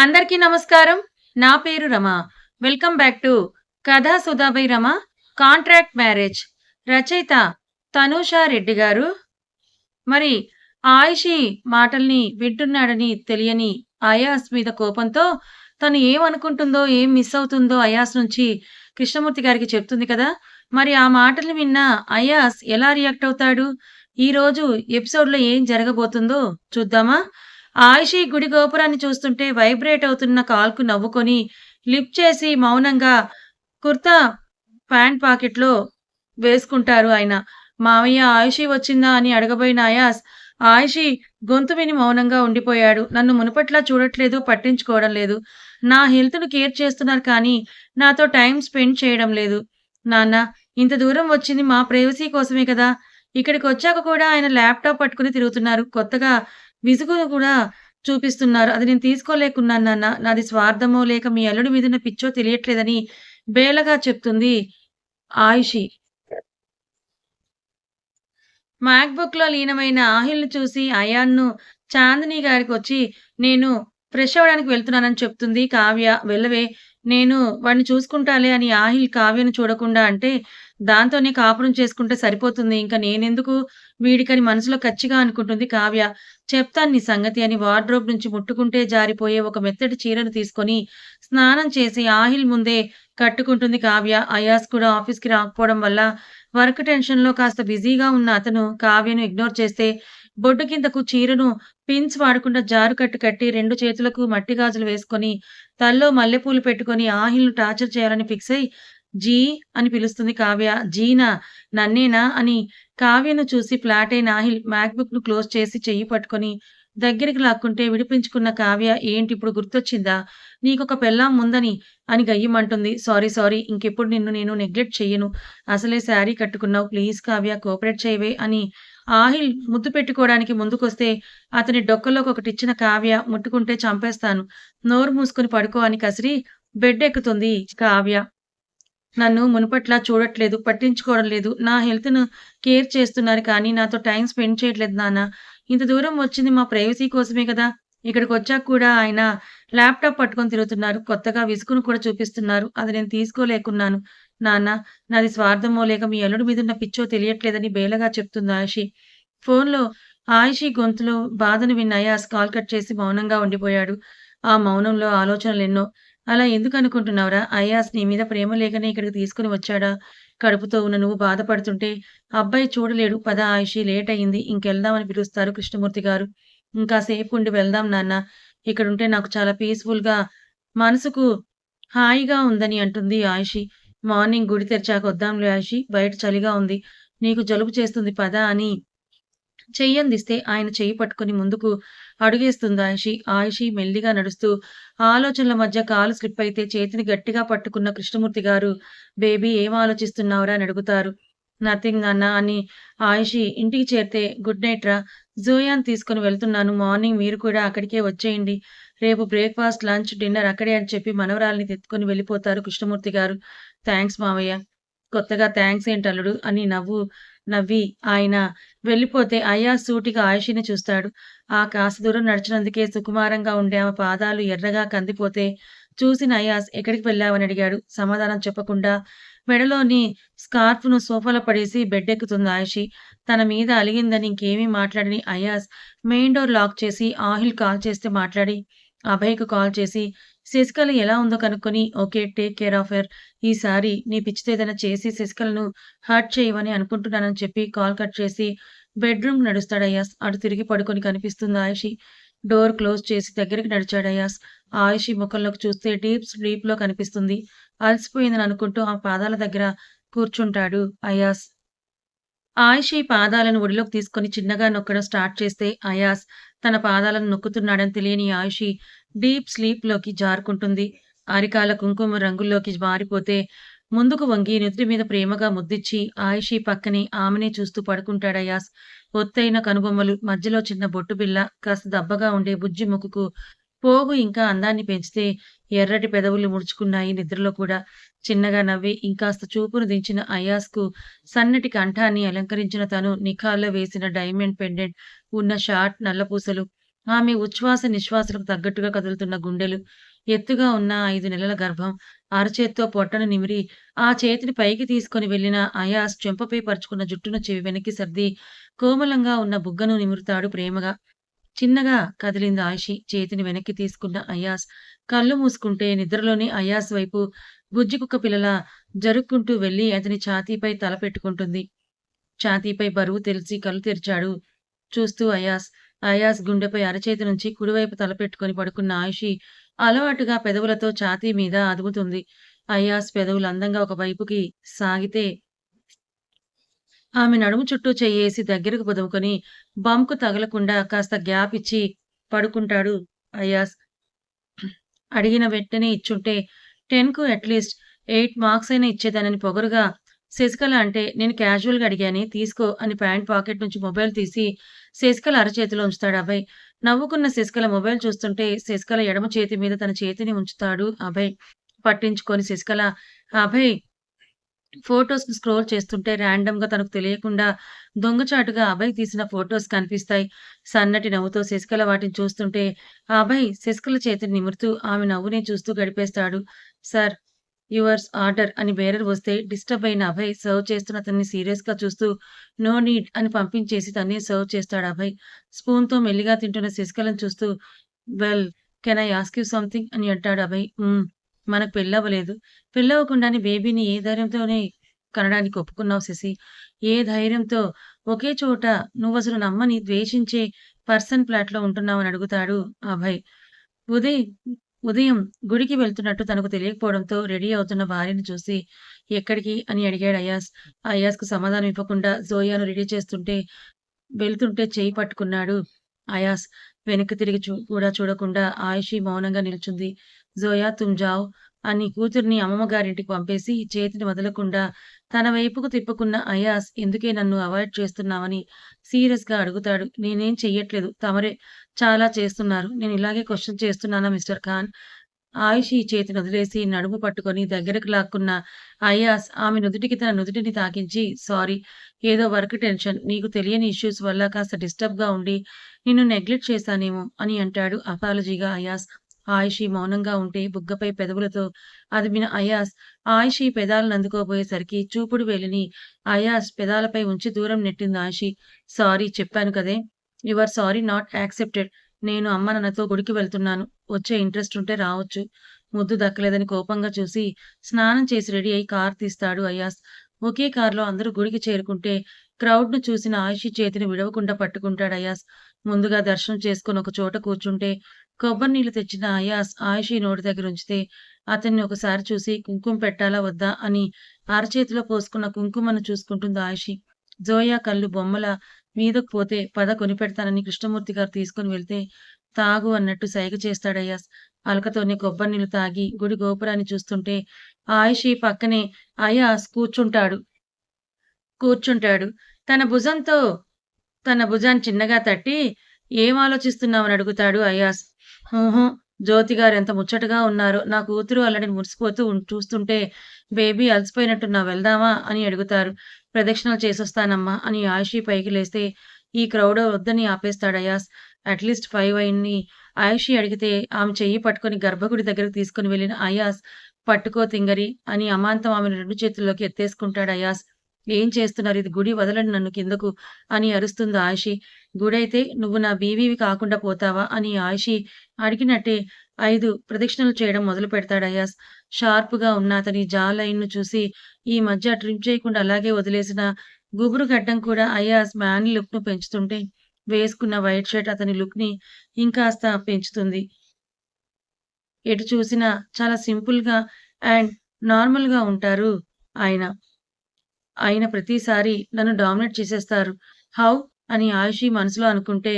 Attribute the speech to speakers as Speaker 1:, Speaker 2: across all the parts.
Speaker 1: అందరికీ నమస్కారం. నా పేరు రమ. వెల్కమ్ బ్యాక్ టు 'కథా సుధాబై రమ కాంట్రాక్ట్ మ్యారేజ్'. రచయిత తనూషా రెడ్డి గారు. మరి ఆయిషి మాటల్ని వింటున్నాడని తెలియని అయాస్ మీద కోపంతో తను ఏమనుకుంటుందో, ఏం మిస్ అవుతుందో అయాస్ నుంచి కృష్ణమూర్తి గారికి చెప్తుంది కదా! మరి ఆ మాటలు విన్న అయాస్ ఎలా రియాక్ట్ అవుతాడు? ఈరోజు ఎపిసోడ్‌లో ఏం జరగబోతుందో చూద్దామా? ఆయిషి గుడి గోపురాన్ని చూస్తుంటే వైబ్రేట్ అవుతున్న కాల్‌కు నవ్వుకొని లిఫ్ట్ చేసి మౌనంగా కుర్తా ప్యాంట్ పాకెట్‌లో వేసుకుంటారు ఆయన. మావయ్య ఆయిషి వచ్చిందా అని అడగబోయిన అయాస్, ఆయిషి గొంతు విని మౌనంగా ఉండిపోయాడు. నన్ను మునుపట్లా చూడట్లేదు, పట్టించుకోవడం లేదు. నా హెల్త్‌ను కేర్ చేస్తున్నారు కానీ, నాతో టైమ్ స్పెండ్ చేయడం లేదు. నాన్న, ఇంత దూరం వచ్చింది మా ప్రైవసీ కోసమే కదా! ఇక్కడికొచ్చాక కూడా ఆయన ల్యాప్‌టాప్ పట్టుకొని తిరుగుతున్నారు. కొత్తగా విసుగును కూడా చూపిస్తున్నారు. అది నేను తీసుకోలేకున్నాను నాన్న. నాది స్వార్థమో, లేక మీ అల్లుడి మీదున్న పిచ్చో తెలియట్లేదని బేలగా చెప్తుంది ఆయిషి. మాక్‌బుక్‌లో లీనమైన ఆహిల్‌ని చూసి అయాన్‌ను చాందిని గారికొచ్చి, "నేను ఫ్రెష్ అవ్వడానికి వెళ్తున్నానని" చెప్తుంది కావ్య. "వెళ్ళవే, నేను వాడిని చూసుకుంటాలే" అని ఆహిల్ కావ్యను చూడకుండా అంటే, "దాంతోనే కాపురం చేసుకుంటే సరిపోతుంది. ఇంక నేనెందుకు వీడికని" మనసులో కచ్చిగా అనుకుంటుంది కావ్య. "చెప్తాను నీ సంగతి" అని వార్డ్‌రోబ్ నుంచి ముట్టుకుంటే జారిపోయే ఒక మెత్తటి చీరను తీసుకొని, స్నానం చేసి ఆహిల్ ముందే కట్టుకుంటుంది కావ్య. అయాస్ కూడా ఆఫీస్‌కి రాకపోవడం వల్ల వర్క్ టెన్షన్‌లో కాస్త బిజీగా ఉన్న అతను కావ్యను ఇగ్నోర్ చేస్తే, బొడ్డు కిందకు చీరను పిన్స్ వాడకుండా జారుకట్టు కట్టి 2 చేతులకు మట్టి గాజులు వేసుకొని, తలలో మల్లెపూలు పెట్టుకొని ఆహిల్‌ను టార్చర్ చేయాలని ఫిక్స్ అయి, జీ అని పిలుస్తుంది కావ్య. జీనా? నన్నేనా? అని కావ్యను చూసి ఫ్లాట్ అయిన ఆహిల్ మ్యాక్‌బుక్‌ను క్లోజ్ చేసి చెయ్యి పట్టుకొని దగ్గరికి లాక్కుంటే విడిపించుకున్న కావ్య, ఏంటిప్పుడు గుర్తొచ్చిందా? నీకొక పెళ్ళాం ఉందని అని గయ్యిమంటుంది. సారీ సారీ ఇంకెప్పుడు నిన్ను నేను నెగ్లెక్ట్ చెయ్యను. అసలే శారీ కట్టుకున్నావు. ప్లీజ్ కావ్య కోఆపరేట్ చేయవే అని ఆహిల్ ముద్దు పెట్టుకోవడానికి ముందుకొస్తే అతని డొక్కలోకి ఒకటిచ్చిన కావ్య, ముట్టుకుంటే చంపేస్తాను. నోరు మూసుకొని పడుకో అని కసిరి బెడ్ ఎక్కుతుంది కావ్య. నన్ను మునుపట్లా చూడట్లేదు, పట్టించుకోవడం లేదు. నా హెల్త్‌ను కేర్ చేస్తున్నారు కానీ నాతో టైమ్ స్పెండ్ చేయట్లేదు నాన్న. ఇంత దూరం వచ్చింది మా ప్రైవసీ కోసమే కదా! ఇక్కడికొచ్చాక కూడా ఆయన ల్యాప్‌టాప్ పట్టుకొని తిరుగుతున్నారు. కొత్తగా విసుగును కూడా చూపిస్తున్నారు. అది నేను తీసుకోలేకున్నాను. నాన్న, నాది స్వార్థమో లేక మీ అల్లుడి మీదున్న పిచ్చో తెలియట్లేదని బేలగా చెప్తుంది ఆయిషి. ఫోన్‌లో ఆయిషి గొంతులో బాధను విన్న అయాస్ కాల్ కట్ చేసి మౌనంగా ఉండిపోయాడు. ఆ మౌనంలో ఆలోచనలెన్నో. అలా ఎందుకనుకుంటున్నావురా? అయాస్ నీ మీద ప్రేమ లేకనే ఇక్కడికి తీసుకొని వచ్చాడా? కడుపుతో ఉన్న నువ్వు బాధపడుతుంటే అబ్బాయి చూడలేడు. పద ఆయిషి లేట్ అయింది. ఇంకెళ్దాం అని పిలుస్తారు కృష్ణమూర్తి గారు. ఇంకాసేపు ఉండి వెళ్దాం నాన్న. ఇక్కడుంటే నాకు చాలా పీస్‌ఫుల్‌గా, మనసుకు హాయిగా ఉందని అంటుంది ఆయిషి. మార్నింగ్ గుడి తెరిచాక వద్దాంలే ఆయిషి. బయట చలిగా ఉంది. నీకు జలుబు చేస్తుంది పద అని చెయ్యందిస్తే ఆయన చెయ్యి పట్టుకొని ముందుకు అడుగేస్తుంది ఆయిషి. ఆయిషి మెల్లిగా నడుస్తూ ఆలోచనల మధ్య కాలు స్లిప్ అయితే చేతిని గట్టిగా పట్టుకున్న కృష్ణమూర్తి గారు, "బేబీ ఏం ఆలోచిస్తున్నావురా?" అని అడుగుతారు. "నథింగ్ నాన్న" అని ఆయిషి ఇంటికి చేరితే, "గుడ్ నైట్ రా. జోయాన్ తీసుకొని వెళ్తున్నాను. మార్నింగ్ మీరు కూడా అక్కడికే వచ్చేయండి. రేపు బ్రేక్‌ఫాస్ట్, లంచ్, డిన్నర్ అక్కడే" అని చెప్పి మనవరాల్ని ఎత్తుకొని వెళ్ళిపోతారు కృష్ణమూర్తి గారు. "థాంక్స్ మావయ్య." కొత్తగా థాంక్స్ ఏంటల్లుడు అని నవ్వి ఆయన వెళ్ళిపోతే అయాజ్ సూటిగా ఆయిషిని చూస్తాడు. ఆ కాస్త దూరం నడిచినందుకే సుకుమారంగా ఉండే ఆమె పాదాలు ఎర్రగా కందిపోతే చూసిన అయాజ్ ఎక్కడికి వెళ్ళావని అడిగాడు. సమాధానం చెప్పకుండా మెడలోని స్కార్ఫ్‌ను సోఫాలో పడేసి బెడ్డెక్కుతుంది ఆయిషి. తన మీద అలిగిందని ఇంకేమీ మాట్లాడని అయాజ్ మెయిన్ డోర్ లాక్ చేసి ఆహిల్ కాల్ చేస్తే మాట్లాడి అభయ్‌కు కాల్ చేసి శశికళ ఎలా ఉందో కనుక్కొని okay. Take care of her. ఈసారి నీ పిచ్చితో ఏదైనా చేసి శశికళను హర్ట్ చేయవని అనుకుంటున్నానని చెప్పి కాల్ కట్ చేసి బెడ్‌రూమ్‌కి నడుస్తాడు అయాస్. అటు తిరిగి పడుకొని కనిపిస్తుంది ఆయిషి. డోర్ క్లోజ్ చేసి దగ్గరికి నడిచాడు అయాస్. ఆయిషి ముఖంలోకి చూస్తే డీప్ స్లీప్‌లో కనిపిస్తుంది. అలసిపోయిందని అనుకుంటూ ఆమె పాదాల దగ్గర కూర్చుంటాడు అయాస్. ఆయిషి పాదాలను ఒడిలోకి తీసుకొని చిన్నగా నొక్కడం స్టార్ట్ చేస్తే అయాస్ తన పాదాలను నొక్కుతున్నాడని తెలియని ఆయిషి డీప్ స్లీప్‌లోకి జారుకుంటుంది. అరికాల కుంకుమ రంగుల్లోకి మారిపోతే ముందుకు వంగి నుదుటి మీద ప్రేమగా ముద్దిచ్చి ఆయిషి పక్కనే ఆమెనే చూస్తూ పడుకుంటాడయాస్. ఒత్తైన కనుబొమ్మలు, మధ్యలో చిన్న బొట్టు బిళ్ళ, కాస్త దబ్బగా ఉండే బుజ్జి ముక్కుకు పోగు ఇంకా అందాన్ని పెంచితే ఎర్రటి పెదవులు ముడుచుకున్నాయి నిద్రలో కూడా. చిన్నగా నవ్వి ఇంకాస్త చూపును దించిన అయాస్‌కు సన్నటి కంఠాన్ని అలంకరించిన తను నిఖాల్లో వేసిన డైమండ్ పెండెంట్ ఉన్న షార్ట్ నల్లపూసలు ఆమె ఉచ్ఛ్వాస, నిశ్వాసాలకు తగ్గట్టుగా కదులుతున్న గుండెలు, ఎత్తుగా ఉన్న 5 నెలల గర్భం, అరచేత్తో పొట్టను నిమిరి, ఆ చేతిని పైకి తీసుకొని వెళ్ళిన అయాస్ చెంపపై పరుచుకున్న జుట్టును చెవి వెనక్కి సర్ది, కోమలంగా ఉన్న బుగ్గను నిమురుతాడు ప్రేమగా. చిన్నగా కదిలింది ఆయిషి. చేతిని వెనక్కి తీసుకున్న అయాస్ కళ్ళు మూసుకుంటే నిద్రలోనే అయాస్ వైపు బుజ్జి కుక్క పిల్లలా జరుక్కుంటూ వెళ్లి అతని ఛాతీపై తల పెట్టుకుంటుంది. ఛాతీపై బరువు తెలిసి కళ్ళు తెరిచాడు చూస్తూ అయాస్. అయాస్ గుండెపై అరచేతి నుంచి కుడివైపు తలపెట్టుకొని పడుకున్న ఆయిషి అలవాటుగా పెదవులతో ఛాతీ మీద అదుముతుంది. అయాస్ పెదవులు అందంగా ఒక వైపుకి సాగితే ఆమె నడుము చుట్టూ చెయ్యేసి దగ్గరకు పొదువుకొని బంకు తగలకుండా కాస్త గ్యాప్ ఇచ్చి పడుకుంటాడు అయాస్. అడిగిన వెంటనే ఇచ్చుంటే 10కు అట్‌లీస్ట్ 8 మార్క్స్ అయినా ఇచ్చేదానని పొగరుగా శశికళ అంటే, నేను క్యాజువల్‌గా అడిగానే తీసుకో అని ప్యాంట్ పాకెట్ నుంచి మొబైల్ తీసి శశికళ అరచేతిలో ఉంచుతాడు అభయ్. నవ్వుకున్న శశికళ మొబైల్ చూస్తుంటే శశికళ ఎడమ చేతి మీద తన చేతిని ఉంచుతాడు అభయ్. పట్టించుకోని శశికళ అభయ్ ఫోటోస్‌ని స్క్రోల్ చేస్తుంటే ర్యాండమ్‌గా తనకు తెలియకుండా దొంగచాటుగా అభయ్ తీసిన ఫోటోస్ కనిపిస్తాయి. సన్నటి నవ్వుతో శశికళ వాటిని చూస్తుంటే అభయ్ శశికళ చేతిని నిమురుతూ ఆమె నవ్వునే చూస్తూ గడిపేస్తాడు. సార్ యువర్స్ ఆర్డర్ అని బేరర్ వస్తే డిస్టర్బ్ అయిన అభయ్ సర్వ్ చేస్తున్న అతన్ని సీరియస్‌గా చూస్తూ నో నీడ్ అని పంపించేసి తనే సర్వ్ చేస్తాడు అభయ్. స్పూన్‌తో మెల్లిగా తింటున్న శశికళను చూస్తూ well can I ask you something అని అంటాడు అభయ్. మనకు పెళ్లవ్వలేదు. పెళ్లవ్వకుండానే బేబీని ఏ ధైర్యంతోనే కనడానికి ఒప్పుకున్నావు శశి? ఏ ధైర్యంతో ఒకే చోట నువ్వసలు నమ్మని, ద్వేషించే పర్సన్ ఫ్లాట్‌లో ఉంటున్నావని అడుగుతాడు అభయ్. ఉదయ్ ఉదయం గుడికి వెళ్తున్నట్టు తనకు తెలియకపోవడంతో రెడీ అవుతున్న భార్యను చూసి ఎక్కడికి అని అడిగాడు అయాస్. అయాస్‌కు సమాధానం ఇవ్వకుండా జోయాను రెడీ చేస్తుంటే వెళ్తుంటే చెయ్యి పట్టుకున్నాడు అయాస్. వెనక్కి తిరిగి కూడా చూడకుండా ఆయిషి మౌనంగా నిల్చుంది. జోయా తుమ్ జావ్ అని కూతుర్ని అమ్మమ్మ గారింటికి పంపేసి చేతిని వదలకుండా తన వైపుకు తిప్పుకున్న అయాస్ ఎందుకే నన్ను అవాయిడ్ చేస్తున్నావని సీరియస్‌గా అడుగుతాడు. నేనేం చెయ్యట్లేదు. తమరే చాలా చేస్తున్నారు. నేను ఇలాగే క్వెషన్ చేస్తున్నానా మిస్టర్ ఖాన్? ఆయిషి చేతిని వదిలేసి నడుము పట్టుకొని దగ్గరకు లాక్కున్న అయాస్ ఆమె నుదుటికి తన నుదుటిని తాకించి సారీ ఏదో వర్క్ టెన్షన్ నీకు తెలియని ఇష్యూస్ వల్ల కాస్త డిస్టర్బ్‌గా ఉండి నిన్ను నెగ్లెక్ట్ చేశానేమో అని అంటాడు అపాలజీగా అయాస్. ఆయిషి మౌనంగా ఉంటే బుగ్గపై పెదవులతో అదిమిన అయాస్ ఆయిషి పెదాలను అందుకోబోయేసరికి చూపుడు వేలిని అయాస్ పెదాలపై ఉంచి దూరం నెట్టింది ఆయిషి. సారీ చెప్పాను కదే! Your sorry not accepted. నేను అమ్మ నాన్నతో గుడికి వెళ్తున్నాను. వచ్చే ఇంట్రెస్ట్ ఉంటే రావచ్చు. ముద్దు దక్కలేదని కోపంగా చూసి స్నానం చేసి రెడీ అయి కారు తీస్తాడు అయాస్. ఒకే కారులో అందరూ గుడికి చేరుకుంటే క్రౌడ్‌ను చూసిన ఆయిషి చేతిని విడవకుండా పట్టుకుంటాడు అయాస్. ముందుగా దర్శనం చేసుకొని ఒక చోట కూర్చుంటే కొబ్బరి నీళ్లు తెచ్చిన అయాస్ ఆయిషి నోటి దగ్గర ఉంచితే అతన్ని ఒకసారి చూసి కుంకుమ పెట్టాలా వద్దా అని అరచేతిలో పోసుకున్న కుంకుమను చూసుకుంటుంది ఆయిషి. జోయా కళ్ళు బొమ్మల మీదకు పోతే పద కొనిపెడతానని కృష్ణమూర్తి గారు తీసుకొని వెళ్తే తాగు అన్నట్టు సైగ చేస్తాడయాస్. అలకతోనే కొబ్బరి నీళ్లు తాగి గుడి గోపురాన్ని చూస్తుంటే ఆయిషి పక్కనే అయాస్ కూర్చుంటాడు. తన భుజంతో తన భుజాన్ని చిన్నగా తట్టి ఏం ఆలోచిస్తున్నావని అడుగుతాడు అయాస్. హుహు. జ్యోతి గారెంత ముచ్చటగా ఉన్నారో. నా కూతురు అల్లడిని మురిసిపోతూ చూస్తుంటే బేబీ అలసిపోయినట్టున్నావు వెళ్దామా అని అడుగుతారు. ప్రదక్షిణలు చేసొస్తానమ్మా అని ఆయిషి పైకి లేస్తే ఈ క్రౌడ్ వద్దని ఆపేస్తాడు అయాస్. అట్‌లీస్ట్ 5 అయ్యింది ఆయిషి అడిగితే ఆమె చెయ్యి పట్టుకొని గర్భగుడి దగ్గరకు తీసుకొని వెళ్ళిన అయాస్ పట్టుకో తింగరి అని అమాంతం ఆమెను 2 చేతుల్లోకి ఎత్తేసుకుంటాడు అయాస్. ఏం చేస్తున్నారు? ఇది గుడి వదలండి నన్ను కిందకు అని అరుస్తుంది ఆయిషి. గుడైతే నువ్వు నా బీవీవి కాకుండా పోతావా? అని ఆయిషి అడిగినట్టే 5 ప్రదక్షిణలు చేయడం మొదలుపెడతాడు అయాస్. షార్ప్‌గా ఉన్న అతని జా లైన్‌ను చూసి ఈ మధ్య ట్రిమ్ చేయకుండా అలాగే వదిలేసిన గుబురు గడ్డం కూడా అయాస్ మ్యాన్లీ లుక్‌ను పెంచుతుంటే వేసుకున్న వైట్ షర్ట్ అతని లుక్‌ని ఇంకాస్త పెంచుతుంది. ఎటు చూసినా చాలా సింపుల్‌గా అండ్ నార్మల్‌గా ఉంటారు ఆయన. అయిన ప్రతిసారి నన్ను డామినేట్ చేసేస్తారు. హౌ? అని ఆయిషి మనసులో అనుకుంటే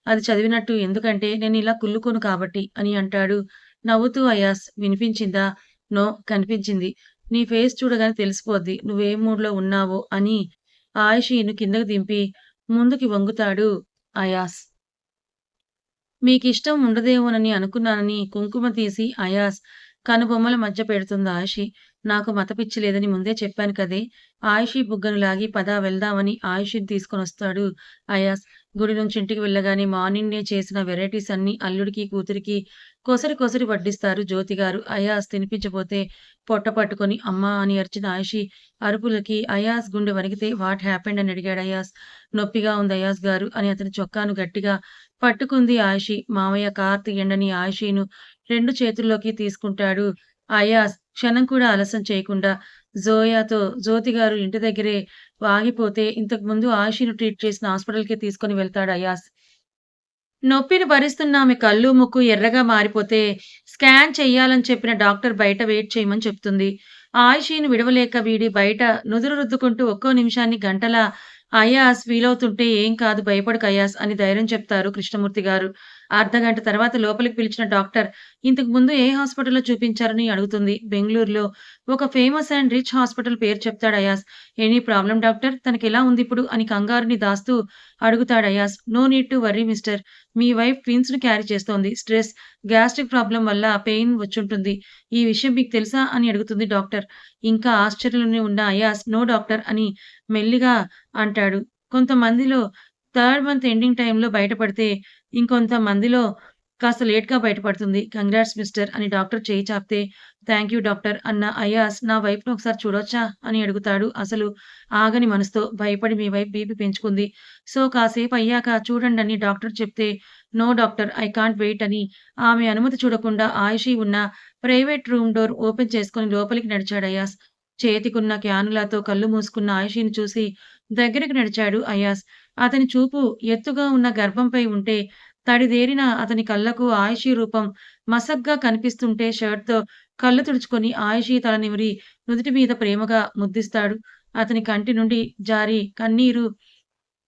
Speaker 1: అది చదివినట్టు ఎందుకంటే నేనిలా కుళ్ళుకోను కాబట్టి అని అంటాడు నవ్వుతూ అయాస్. వినిపించిందా? నో కనిపించింది. నీ ఫేస్ చూడగానే తెలిసిపోద్ది నువ్వే మూడ్‌లో ఉన్నావో అని ఆయిషిని కిందకి దింపి ముందుకి వంగుతాడు అయాస్. మీకిష్టం ఉండదేమోనని అనుకున్నానని కుంకుమ తీసి అయాస్ కనుబొమ్మల మధ్య పెడుతుంది ఆయిషి. నాకు మతపిచ్చి లేదని ముందే చెప్పాను కదే! ఆయిషి బుగ్గను లాగి పద వెళ్దామని ఆయిషిని తీసుకొనొస్తాడు అయాస్. గుడి నుంచి ఇంటికి వెళ్ళగానే మార్నింగే చేసిన వెరైటీస్ అన్నీ అల్లుడికి, కూతురికి కొసరి కొసరి వడ్డిస్తారు జ్యోతి గారు. అయాస్ తినిపించపోతే పొట్ట పట్టుకొని అమ్మా అని అరిచిన ఆయిషి అరుపులకి అయాస్ గుండె వణికితే వాట్ హ్యాపెండ్ అని అడిగాడు అయాస్. నొప్పిగా ఉంది అయాస్ గారు అని అతని చొక్కాను గట్టిగా పట్టుకుంది ఆయిషి. మామయ్య కారు తీయండని ఆయిషిను 2 చేతుల్లోకి తీసుకుంటాడు అయాస్. క్షణం కూడా ఆలస్యం చేయకుండా జ్యోతి గారు ఇంటి దగ్గరే ఆగిపోతే ఇంతకుముందు ఆయిషిని ట్రీట్ చేసిన హాస్పిటల్‌కి తీసుకొని వెళ్తాడు అయాస్. నొప్పిని భరిస్తున్న ఆమె కళ్ళు, ముక్కు ఎర్రగా మారిపోతే స్కాన్ చెయ్యాలని చెప్పిన డాక్టర్ బయట వెయిట్ చేయమని చెప్తుంది. ఆయిషీని విడవలేక వీడి బయట నుదురు రుద్దుకుంటూ ఒక్కో నిమిషాన్ని గంటలా అయాస్ ఫీలవుతుంటే "ఏం కాదు భయపడకు అయాస్" అని ధైర్యం చెప్తారు కృష్ణమూర్తి గారు. అర్ధగంట తర్వాత లోపలికి పిలిచిన డాక్టర్ ఇంతకు ముందు ఏ హాస్పిటల్‌లో చూపించారని అడుగుతుంది. బెంగుళూరులో ఒక ఫేమస్ అండ్ రిచ్ హాస్పిటల్ పేరు చెప్తాడు అయాస్. "Any problem doctor? తనకెలా ఉందిప్పుడు?" అని కంగారుని దాస్తూ అడుగుతాడు Ayaz. "No need to worry mister. మీ వైఫ్ ట్విన్స్‌ని క్యారీ చేస్తోంది. స్ట్రెస్, గ్యాస్ట్రిక్ ప్రాబ్లమ్ వల్ల పెయిన్ వచ్చుంటుంది. ఈ విషయం మీకు తెలుసా?" అని అడుగుతుంది డాక్టర్. ఇంకా ఆశ్చర్యంలోనే ఉన్న అయాస్ "నో డాక్టర్" అని మెల్లిగా అంటాడు. కొంతమందిలో థర్డ్ మంత్ ఎండింగ్ టైమ్‌లో బయటపడితే, ఇంకొంతమందిలో కాస్త లేట్‌గా బయటపడుతుంది. కంగ్రాట్స్ మిస్టర్ అని డాక్టర్ చెయ్యి చాపితే, థాంక్ యూ డాక్టర్ అన్న అయాస్ నా వైఫ్‌ని ఒకసారి చూడొచ్చా? అని అడుగుతాడు అసలు ఆగని మనసుతో. భయపడి మీ వైఫ్ బీపీ పెంచుకుంది. సో, కాసేపు అయ్యాక చూడండని డాక్టర్ చెప్తే, no doctor I can't wait అని ఆమె అనుమతి చూడకుండా ఆయిషీ ఉన్న ప్రైవేట్ రూమ్ డోర్ ఓపెన్ చేసుకొని లోపలికి నడిచాడు అయాస్. చేతికున్న క్యానులాతో కళ్ళు మూసుకున్న ఆయిషీని చూసి దగ్గరికి నడిచాడు అయాస్. అతని చూపు ఎత్తుగా ఉన్న గర్భంపై ఉంటే తడిదేరిన అతని కళ్ళకు ఆయిషీ రూపం మసగ్గా కనిపిస్తుంటే షర్ట్‌తో కళ్ళు తుడుచుకొని ఆయిషీ తల నిమిరి నుదిటి మీద ప్రేమగా ముద్దిస్తాడు. అతని కంటి నుండి జారి కన్నీరు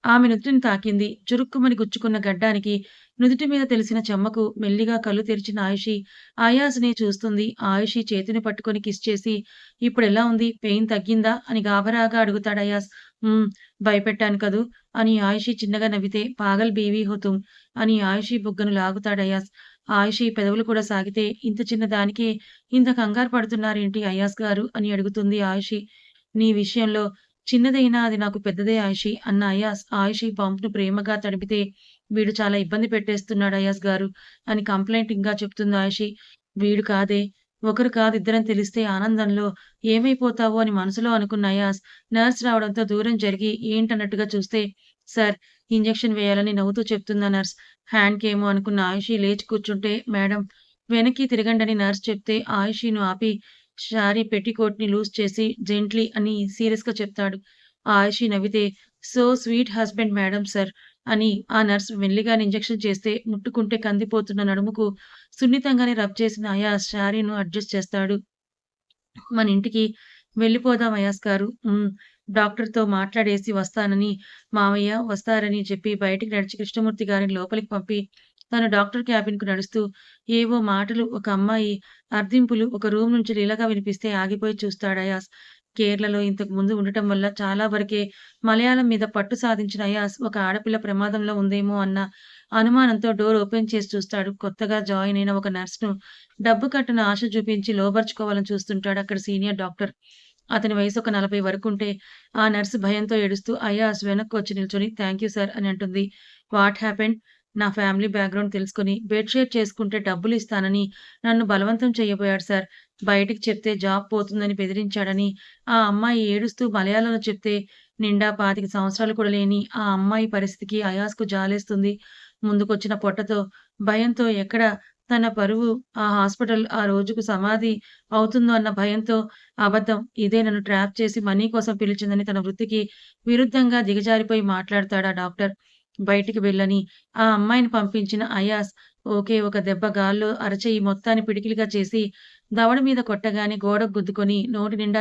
Speaker 1: ఆమె నుదుటిని తాకింది. చురుక్కుమని గుచ్చుకున్న గడ్డానికి, నుదిటి మీద తెలిసిన చెమ్మకు మెల్లిగా కళ్ళు తెరిచిన ఆయిషి ఆయాస్‌నే చూస్తుంది. ఆయిషి చేతిని పట్టుకొని కిస్ చేసి, "ఇప్పుడెలా ఉంది? పెయిన్ తగ్గిందా?" అని గాబరాగా అడుగుతాడు అయాస్. "హ్మ్. భయపెట్టాను కదూ" అని ఆయిషి చిన్నగా నవ్వితే, "పాగల్ బీవీ హో తుమ్" అని ఆయిషి బుగ్గను లాగుతాడు అయాస్. ఆయిషి పెదవులు కూడా సాగితే, "ఇంత చిన్న దానికే ఇంత కంగారు పడుతున్నారేంటి అయాస్ గారు" అని అడుగుతుంది ఆయిషి. "నీ విషయంలో చిన్నదైనా అది నాకు పెద్దదే ఆయిషి" అన్న అయాస్ ఆయిషి పంప్‌ను ప్రేమగా తడిపితే, "వీడు చాలా ఇబ్బంది పెట్టేస్తున్నాడు అయాస్ గారు" అని కంప్లెయింటింగ్‌గా చెప్తుంది ఆయిషి. "వీడు కాదే, ఒకరు కాదు ఇద్దరని తెలిస్తే ఆనందంలో ఏమైపోతావో" అని మనసులో అనుకున్న అయాస్ నర్స్ రావడంతో దూరం జరిగి ఏంటన్నట్టుగా చూస్తే, "సార్ ఇంజెక్షన్ వేయాలని" నవ్వుతూ చెప్తుందా నర్స్. హ్యాండ్‌కేమో అనుకున్న ఆయిషి లేచి కూర్చుంటే, "మేడం వెనక్కి తిరగండని" నర్స్ చెప్తే ఆయిషిను ఆపి శారీ పెట్టికోట్‌ని లూజ్ చేసి జెంట్లీ అని సీరియస్‌గా చెప్తాడు. ఆయిషి నవ్వితే "so sweet husband madam sir" అని ఆ నర్స్ మెల్లిగా ఇంజెక్షన్ చేస్తే ముట్టుకుంటే కందిపోతున్న నడుముకు సున్నితంగానే రబ్ చేసిన అయాస్ శారీను అడ్జస్ట్ చేస్తాడు. మన ఇంటికి వెళ్ళిపోదాం అయాస్ గారు. డాక్టర్‌తో మాట్లాడేసి వస్తానని మావయ్య వస్తారని చెప్పి బయటికి నడిచి కృష్ణమూర్తి గారిని లోపలికి పంపి, తను డాక్టర్ క్యాబిన్‌కు నడుస్తూ ఏవో మాటలు ఒక అమ్మాయి అర్ధింపులు ఒక రూమ్ నుంచి లీలగా వినిపిస్తే ఆగిపోయి చూస్తాడు అయాస్. కేరళలో ఇంతకు ముందు ఉండటం వల్ల చాలా వరకే మలయాళం మీద పట్టు సాధించిన అయాస్ ఒక ఆడపిల్ల ప్రమాదంలో ఉందేమో అన్న అనుమానంతో డోర్ ఓపెన్ చేసి చూస్తాడు. కొత్తగా జాయిన్ అయిన ఒక నర్స్‌ను డబ్బు కట్టన ఆశ చూపించి లోబర్చుకోవాలని చూస్తుంటాడు అక్కడ సీనియర్ డాక్టర్. అతని వయసు ఒక 40 వరకుంటే, ఆ నర్స్ భయంతో ఏడుస్తూ అయాస్ వెనక్కొచ్చి నిల్చొని థాంక్ యూ సార్ అని అంటుంది. What happened? నా ఫ్యామిలీ బ్యాక్‌గ్రౌండ్ తెలుసుకొని బెడ్ షేర్ చేసుకుంటే డబ్బులిస్తానని నన్ను బలవంతం చెయ్యబోయాడు సార్. బయటికి చెప్తే జాబ్ పోతుందని బెదిరించాడని ఆ అమ్మాయి ఏడుస్తూ మలయాళంలో చెప్తే నిండా 25 సంవత్సరాలు కూడా లేని ఆ అమ్మాయి పరిస్థితికి అయాస్‌కు జాలేస్తుంది. ముందుకొచ్చిన పొట్టతో, భయంతో ఎక్కడ తన పరువు ఆ హాస్పిటల్ ఆ రోజుకు సమాధి అవుతుందో అన్న భయంతో అబద్ధం. ఇదే నన్ను ట్రాప్ చేసి మనీ కోసం పిలిచిందని తన వృత్తికి విరుద్ధంగా దిగజారిపోయి మాట్లాడతాడా డాక్టర్. బయటికి వెళ్ళని ఆ అమ్మాయిని పంపించిన అయాస్ ఒకే ఒక దెబ్బ గాల్లో అరచెయ్యి మొత్తాన్ని పిడికిలిగా చేసి దవడ మీద కొట్టగానే గోడకు గుద్దుకొని నోటి నిండా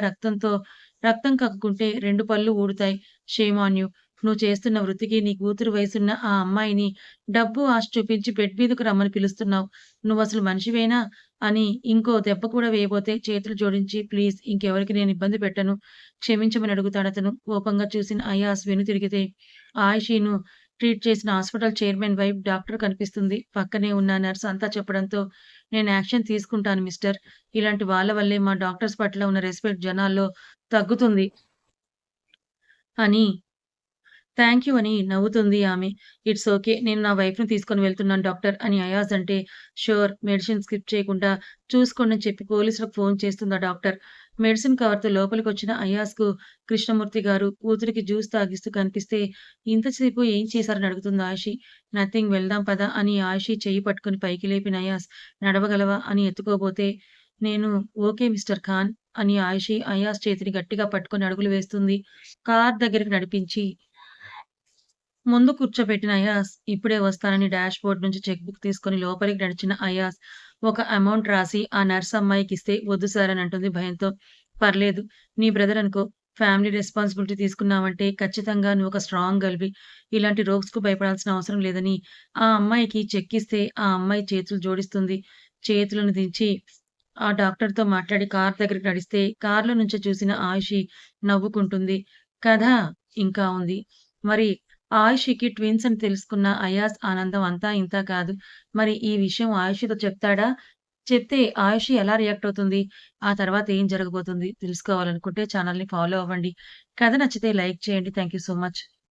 Speaker 1: రక్తం కక్కుకుంటే 2 పళ్ళు ఊడుతాయి. Shame on you. నువ్వు చేస్తున్న వృత్తికి నీ కూతురు వయసున్న ఆ అమ్మాయిని డబ్బు ఆశ చూపించి బెడ్ మీదకు రమ్మని పిలుస్తున్నావు. నువ్వసలు మనిషివేనా? అని ఇంకో దెబ్బ కూడా వేయబోతే చేతులు జోడించి ప్లీజ్ ఇంకెవరికి నేను ఇబ్బంది పెట్టను. క్షమించమని అడుగుతాడతను. కోపంగా చూసిన అయాస్ వెనుతిరిగితే ఆయిషీను ట్రీట్ చేసిన హాస్పిటల్ చైర్మన్ వైఫ్ డాక్టర్ కనిపిస్తుంది. పక్కనే ఉన్న నర్స్ అంతా చెప్పడంతో నేను యాక్షన్ తీసుకుంటాను మిస్టర్. ఇలాంటి వాళ్ళ వల్లే మా డాక్టర్స్ పట్ల ఉన్న రెస్పెక్ట్ జనాల్లో తగ్గుతుంది అని థాంక్ యూ అని నవ్వుతుంది ఆమె. It's okay. నేను నా వైఫ్‌ని తీసుకొని వెళ్తున్నాను డాక్టర్ అని అయాజ్ అంటే, ష్యూర్ మెడిసిన్ స్కిప్ చేయకుండా చూసుకోండని చెప్పి పోలీసులకు ఫోన్ చేస్తుంది ఆ డాక్టర్. మెడిసిన్ కవర్‌తో లోపలికొచ్చిన అయాజ్‌కు కృష్ణమూర్తి గారు కూతురికి జ్యూస్ తాగిస్తూ కనిపిస్తే, ఇంతసేపు ఏం చేశారని అడుగుతుంది ఆయిషి. నథింగ్ వెళ్దాం పద అని ఆయిషి చెయ్యి పట్టుకొని పైకి లేపిన అయాజ్, నడవగలవా అని ఎత్తుకోబోతే, నేను ఓకే మిస్టర్ ఖాన్ అని ఆయిషి అయాజ్ చేతిని గట్టిగా పట్టుకొని అడుగులు వేస్తుంది. కార్ దగ్గరికి నడిపించి ముందు కూర్చోబెట్టిన అయాస్, ఇప్పుడే వస్తానని డాష్‌బోర్డ్ నుంచి చెక్ బుక్ తీసుకొని లోపలికి నడిచిన అయాస్, ఒక అమౌంట్ రాసి ఆ నర్స్ అమ్మాయికిస్తే, "వద్దు సార్" అని అంటుంది భయంతో. "పర్లేదు. నీ బ్రదర్ అనుకో. ఫ్యామిలీ రెస్పాన్సిబిలిటీ తీసుకున్నావంటే ఖచ్చితంగా నువ్వొక స్ట్రాంగ్ గర్ల్‌వి. ఇలాంటి రోగ్స్‌కు భయపడాల్సిన అవసరం లేదని" ఆ అమ్మాయికి చెక్ ఇస్తే, ఆ అమ్మాయి చేతులు జోడిస్తుంది. చేతులను దించి ఆ డాక్టర్‌తో మాట్లాడి కార్ దగ్గరికి నడిస్తే, కార్‌లో నుంచి చూసిన ఆయిషి నవ్వుకుంటుంది. కథ ఇంకా ఉంది. మరి ఆయిషికి ట్విన్స్ అని తెలుసుకున్న అయాజ్ ఆనందం అంతా ఇంతా కాదు. మరి ఈ విషయం ఆయిషితో చెప్తాడా? చెప్తే ఆయిషి ఎలా రియాక్ట్ అవుతుంది? ఆ తర్వాత ఏం జరగబోతుంది? తెలుసుకోవాలనుకుంటే ఛానెల్‌ని ఫాలో అవ్వండి. కథ నచ్చితే లైక్ చేయండి. Thank you so much.